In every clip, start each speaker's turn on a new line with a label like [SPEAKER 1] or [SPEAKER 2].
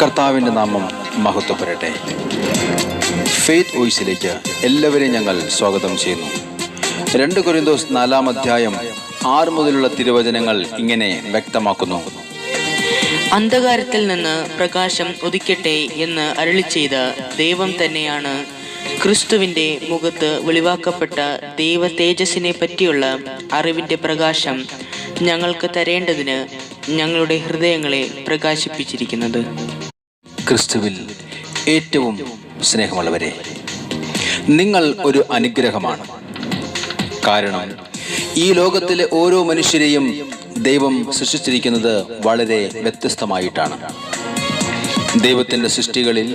[SPEAKER 1] കർത്താവിൻ്റെ നാമം മഹത്വപ്പെടട്ടെ. ഫെയ്ത്ത് വോയിസിലേക്ക് എല്ലാവരെയും ഞങ്ങൾ സ്വാഗതം ചെയ്യുന്നു. 2 കൊരിന്തോസ് 4 അധ്യായം 6 മുതലുള്ള തിരുവചനങ്ങൾ ഇങ്ങനെ വ്യക്തമാക്കുന്നു:
[SPEAKER 2] അന്ധകാരത്തിൽ നിന്ന് പ്രകാശം ഉദിക്കട്ടെ എന്ന് അരുളിച്ചെയ്ത ദൈവം തന്നെയാണ് ക്രിസ്തുവിന്റെ മുഖത്ത് വെളിവാക്കപ്പെട്ട ദൈവ തേജസ്സിനെ പറ്റിയുള്ള അറിവിന്റെ പ്രകാശം ഞങ്ങൾക്ക് തരേണ്ടതിന് ഞങ്ങളുടെ ഹൃദയങ്ങളെ പ്രകാശിപ്പിച്ചിരിക്കുന്നത്.
[SPEAKER 1] ക്രിസ്തുവിൽ ഏറ്റവും സ്നേഹമുള്ളവരെ, നിങ്ങൾ ഒരു അനുഗ്രഹമാണ്. കാരണം ഈ ലോകത്തിലെ ഓരോ മനുഷ്യരെയും ദൈവം സൃഷ്ടിച്ചിരിക്കുന്നത് വളരെ വ്യത്യസ്തമായിട്ടാണ്. ദൈവത്തിൻ്റെ സൃഷ്ടികളിൽ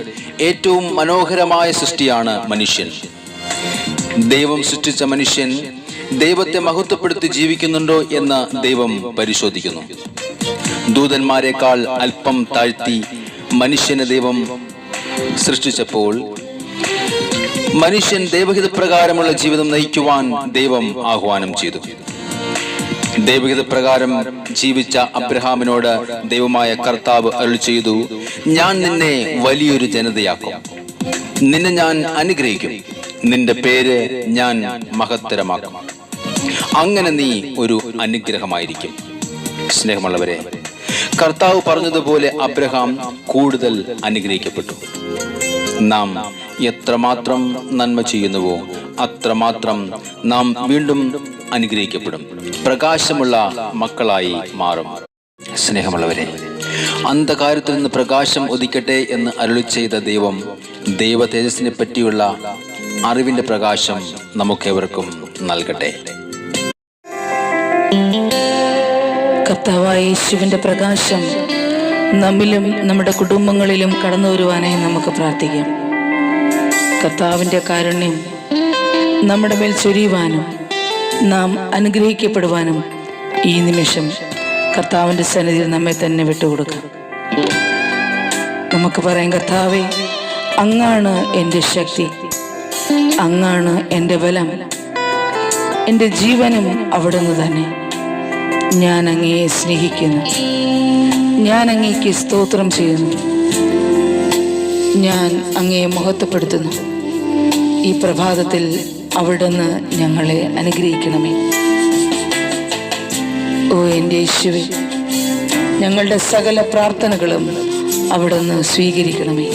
[SPEAKER 1] ഏറ്റവും മനോഹരമായ സൃഷ്ടിയാണ് മനുഷ്യൻ. ദൈവം സൃഷ്ടിച്ച മനുഷ്യൻ ദൈവത്തെ മഹത്വപ്പെടുത്തി ജീവിക്കുന്നുണ്ടോ എന്ന് ദൈവം പരിശോധിക്കുന്നു. ദൂതന്മാരെക്കാൾ അല്പം താഴ്ത്തി മനുഷ്യനെ ദൈവം സൃഷ്ടിച്ചപ്പോൾ മനുഷ്യൻ ദൈവഹിതപ്രകാരമുള്ള ജീവിതം നയിക്കുവാൻ ദൈവം ആഹ്വാനം ചെയ്തു. ദൈവഹിതപ്രകാരം ജീവിച്ച അബ്രഹാമിനോട് ദൈവമായ കർത്താവ് അരുളി ചെയ്തു: ഞാൻ നിന്നെ വലിയൊരു ജനതയാക്കും, നിന്നെ ഞാൻ അനുഗ്രഹിക്കും, നിന്റെ പേര് ഞാൻ മഹത്തരമാക്കും, അങ്ങനെ നീ ഒരു അനുഗ്രഹമായിരിക്കും. സ്നേഹമുള്ളവരെ, കർത്താവ് പറഞ്ഞതുപോലെ അബ്രഹാം കൂടുതൽ അനുഗ്രഹിക്കപ്പെട്ടു. നാം എത്രമാത്രം നന്മ ചെയ്യുന്നുവോ അത്രമാത്രം നാം വീണ്ടും അനുഗ്രഹിക്കപ്പെടും, പ്രകാശമുള്ള മക്കളായി മാറും. സ്നേഹമുള്ളവരെ, അന്ധകാരത്തിൽ നിന്ന് പ്രകാശം ഉദിക്കട്ടെ എന്ന് അരുളി ചെയ്ത ദൈവം ദൈവ തേജസ്സിനെ പറ്റിയുള്ള അറിവിന്റെ പ്രകാശം നമുക്കേവർക്കും നൽകട്ടെ.
[SPEAKER 3] കർത്താവായ യേശുവിന്റെ പ്രകാശം നമ്മിലും നമ്മുടെ കുടുംബങ്ങളിലും കടന്നു വരുവാനായി നമുക്ക് പ്രാർത്ഥിക്കാം. കർത്താവിൻ്റെ കാരുണ്യം നമ്മുടെ മേൽ ചൊരിയുവാനും നാം അനുഗ്രഹിക്കപ്പെടുവാനും ഈ നിമിഷം കർത്താവിൻ്റെ സന്നിധിയിൽ നമ്മെ തന്നെ വിട്ടുകൊടുക്കാം. നമുക്ക് പറയാം: കർത്താവേ, അങ്ങാണ് എൻ്റെ ശക്തി, അങ്ങാണ് എൻ്റെ ബലം, എൻ്റെ ജീവനും അവിടുന്ന് തന്നെ. ഞാൻ അങ്ങയെ സ്നേഹിക്കുന്നു, ഞാൻ അങ്ങേക്ക് സ്തോത്രം ചെയ്യുന്നു, ഞാൻ അങ്ങയെ മഹത്വപ്പെടുത്തുന്നു. ഈ പ്രഭാതത്തിൽ അവിടുന്ന് ഞങ്ങളെ അനുഗ്രഹിക്കണമേ. ഓ എൻ്റെ യേശുവേ, ഞങ്ങളുടെ സകല പ്രാർത്ഥനകളും അവിടുന്ന് സ്വീകരിക്കണമേ.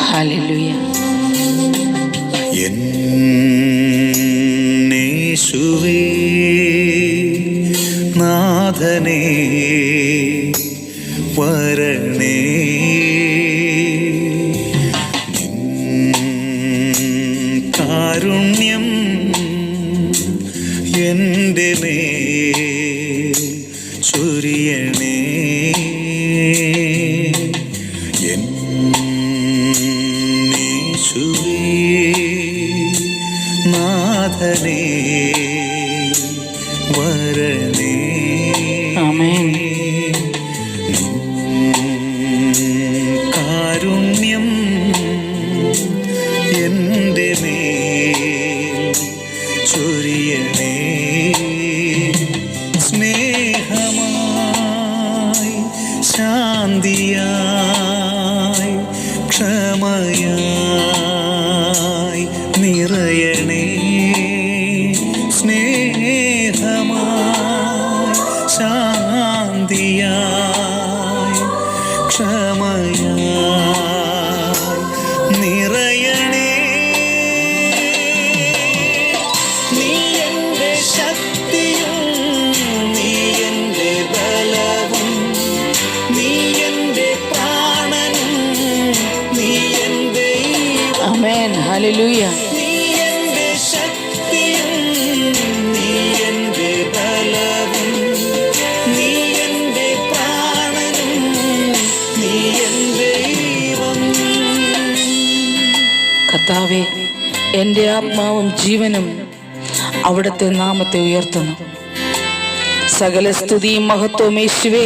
[SPEAKER 3] ഹല്ലേലൂയ.
[SPEAKER 4] യേശുവേ നാഥനേ വരണേ, കാരുണ്യം എൻ്റെ മേൽ ചൊരിയണേ. യേശുവേ നാഥനേ വരണേ.
[SPEAKER 3] ആമേൻ.
[SPEAKER 4] കാരുണ്യം എൻ്റെ മേൽ ചൊരിയണേ. സ്നേഹമായി, ശാന്തിയായി, ക്ഷമയായി നിറയണേ. സ്നേഹമായി, ശാന്തിയായി, ക്ഷമയായി നിറയണേ. നീ എൻ്റെ ശക്തിയും നീ എൻ്റെ ബലവും, നീ എൻ്റെ പ്രാണനും, നീ എൻ്റെ
[SPEAKER 3] ആമേൻ. ഹല്ലേലൂയ.
[SPEAKER 4] നീ എൻ്റെ ശക്തിയും നീ എൻ്റെ ബലവും, നീ എൻ്റെ പ്രാണനും, നീ എൻ്റെ ദൈവം.
[SPEAKER 3] കർത്താവേ, എൻ്റെ ആത്മാവും ജീവനും അവിടുത്തെ നാമത്തെ ഉയർത്തുന്നു. സകല സ്തുതിയും മഹത്വവും യേശുവേ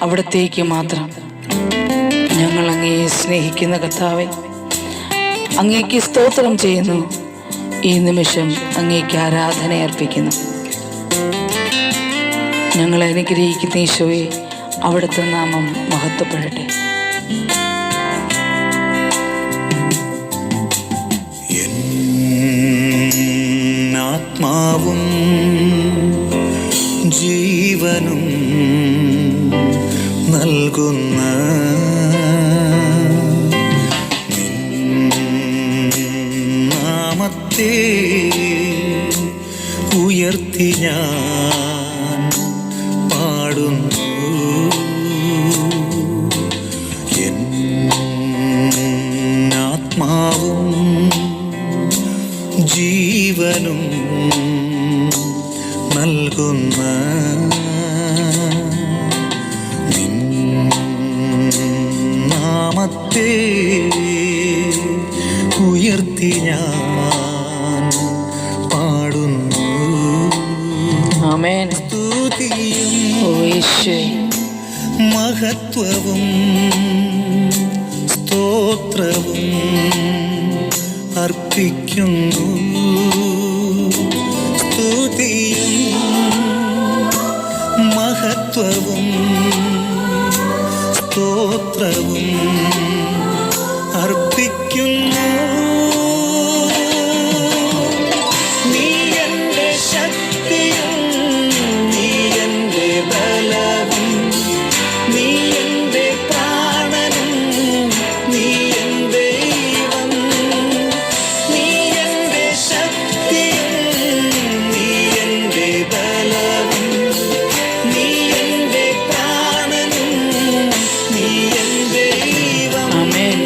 [SPEAKER 3] അവിടത്തേക്ക് മാത്രം. ഞങ്ങൾ അങ്ങയെ സ്നേഹിക്കുന്ന കർത്താവേ, അങ്ങേക്ക് സ്തോത്രം ചെയ്യുന്നു. ഈ നിമിഷം അങ്ങേക്ക് ആരാധന അർപ്പിക്കുന്നു. ഞങ്ങളെ അനുഗ്രഹിക്കുന്ന ഈശോയെ അവിടുത്തെ നാമം മഹത്വപ്പെടട്ടെ.
[SPEAKER 4] ആത്മാവും ജീവനും നൽകുന്ന നാമത്തെ ഉയർത്തി ഞാൻ പാടുന്നു. എൻ ആത്മാവും ജീവനും നൽകുന്ന നിൻ നാമത്തെ ഉയർത്തി ഞാൻ പാടുന്നു.
[SPEAKER 3] ആമേൻ.
[SPEAKER 4] സ്തുതിയും
[SPEAKER 3] ഓ യേശുവേ,
[SPEAKER 4] മഹത്വവും സ്തോത്രവും അർപ്പിക്കുന്നു. സ്തുതിയും മഹത്വവും സ്തോത്രവും അർപ്പിക്കുന്നു. നീ എൻ്റെ ശക്തിയും നീ എൻ്റെ ബലവും നീ എൻ്റെ പ്രാണനും നീ എൻ്റെ ദൈവം. നീ എൻ്റെ ശക്തിയും നീ എൻ്റെ ബലവും നീ എൻ്റെ പ്രാണനും നീ എൻ്റെ ദൈവം.
[SPEAKER 3] ആമേൻ.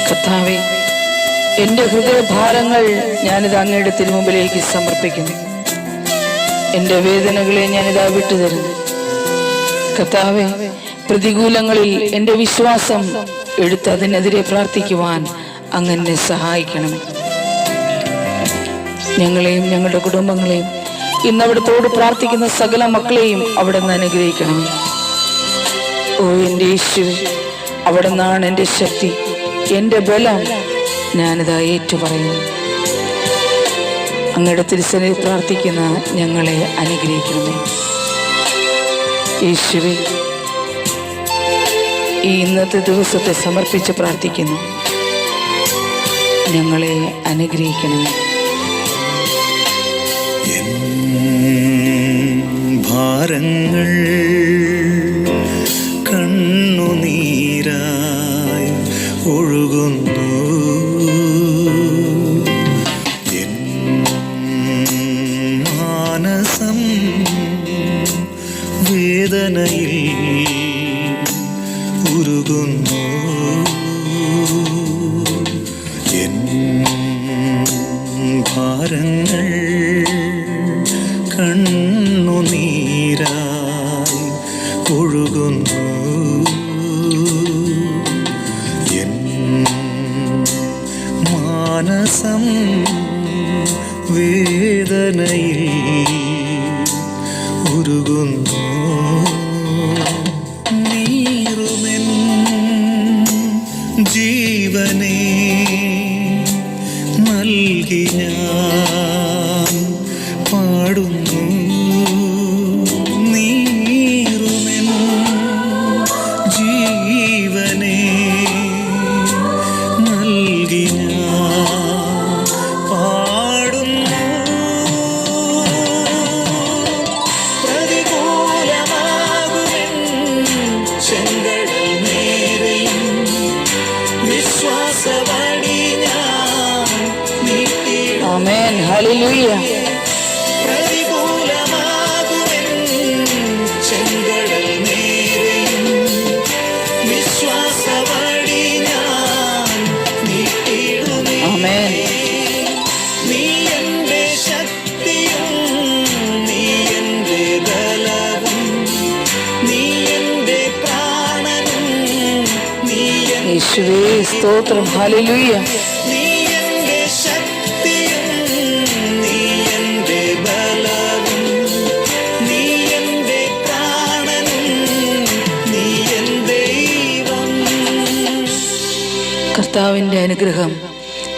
[SPEAKER 3] കർത്താവേ, എൻ്റെ ഹൃദയഭാരങ്ങൾ ഞാനിത് അങ്ങയുടെ തിരുമുമ്പിലേക്ക് സമർപ്പിക്കുന്നു. എൻ്റെ വേദനകളെ ഞാനിതാ വിട്ടുതരുന്നു. കർത്താവേ, പ്രതികൂലങ്ങളിൽ എൻ്റെ വിശ്വാസം എടുത്ത് അതിനെതിരെ പ്രാർത്ഥിക്കുവാൻ അങ്ങ് എന്നെ സഹായിക്കണമേ. ഞങ്ങളെയും ഞങ്ങളുടെ കുടുംബങ്ങളെയും ഇന്ന് അവിടത്തോട് പ്രാർത്ഥിക്കുന്ന സകല മക്കളെയും അവിടെ നിന്ന് അനുഗ്രഹിക്കണമേ. ഓ എൻ്റെ യേശുവേ, അവിടെ നിന്നാണ് എൻ്റെ ശക്തി, എൻ്റെ ബലം. ഞാനിതാ ഏറ്റുപറയുന്നു. അങ്ങയുടെ തിരുസന്നിധിയിൽ പ്രാർത്ഥിക്കുന്ന ഞങ്ങളെ അനുഗ്രഹിക്കണമേ. യേശുവേ, ഈ ഇന്നത്തെ ദിവസത്തെ സമർപ്പിച്ച് പ്രാർത്ഥിക്കുന്നു. ഞങ്ങളെ അനുഗ്രഹിക്കണമേ.
[SPEAKER 4] എൻ ഭാരങ്ങൾ കണ്ണുനീരായി ഒഴുകുന്നു. എൻ മാനസം വേദനയിൽ ഉരുകുന്നു. എൻ ഭാരങ്ങൾ കണ്ണുനീരായി ഒഴുകുന്നു. എൻ മാനസം വേദനയിൽ ഉരുകുന്നു. നീറുമെൻ ജീവനെ നൽകി ഞാൻ പാടുന്നു. നീറുമെൻ ജീവനെ നൽകി ഞാൻ പാടുന്നു. പ്രതികൂലമാകുമെൻ ചെങ്കടൽ നേരെയും വിശ്വാസവടി ഞാൻ നീട്ടിടും.
[SPEAKER 3] ആമേൻ. ഹല്ലേലൂയ.
[SPEAKER 4] പ്രതികൂലമാകുമെൻ ചെങ്കടൽ നേരെയും വിശ്വാസവടി ഞാൻ നീട്ടിടുമേ.
[SPEAKER 3] ആമേൻ.
[SPEAKER 4] നീ എൻ്റെ ശക്തിയും നീ എൻ്റെ ബലവും നീ എൻ്റെ പ്രാണനും നീ എൻ്റെ
[SPEAKER 3] യേശുവേ, സ്തോത്രം. ഹല്ലേലൂയ.
[SPEAKER 4] നീ എൻ്റെ ശക്തിയും നീ എൻ്റെ ബലവും നീ എൻ്റെ പ്രാണനും നീ എൻ്റെ ദൈവം.
[SPEAKER 3] കർത്താവിൻ്റെ അനുഗ്രഹം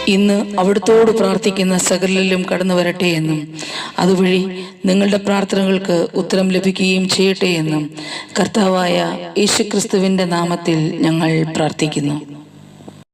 [SPEAKER 3] ഇന്ന് അവിടുത്തോട് പ്രാർത്ഥിക്കുന്ന സകലരിലും കടന്നു വരട്ടെ എന്നും അതുവഴി നിങ്ങളുടെ പ്രാർത്ഥനകൾക്ക് ഉത്തരം ലഭിക്കുകയും ചെയ്യട്ടെ എന്നും കർത്താവായ യേശുക്രിസ്തുവിന്റെ നാമത്തിൽ ഞങ്ങൾ പ്രാർത്ഥിക്കുന്നു.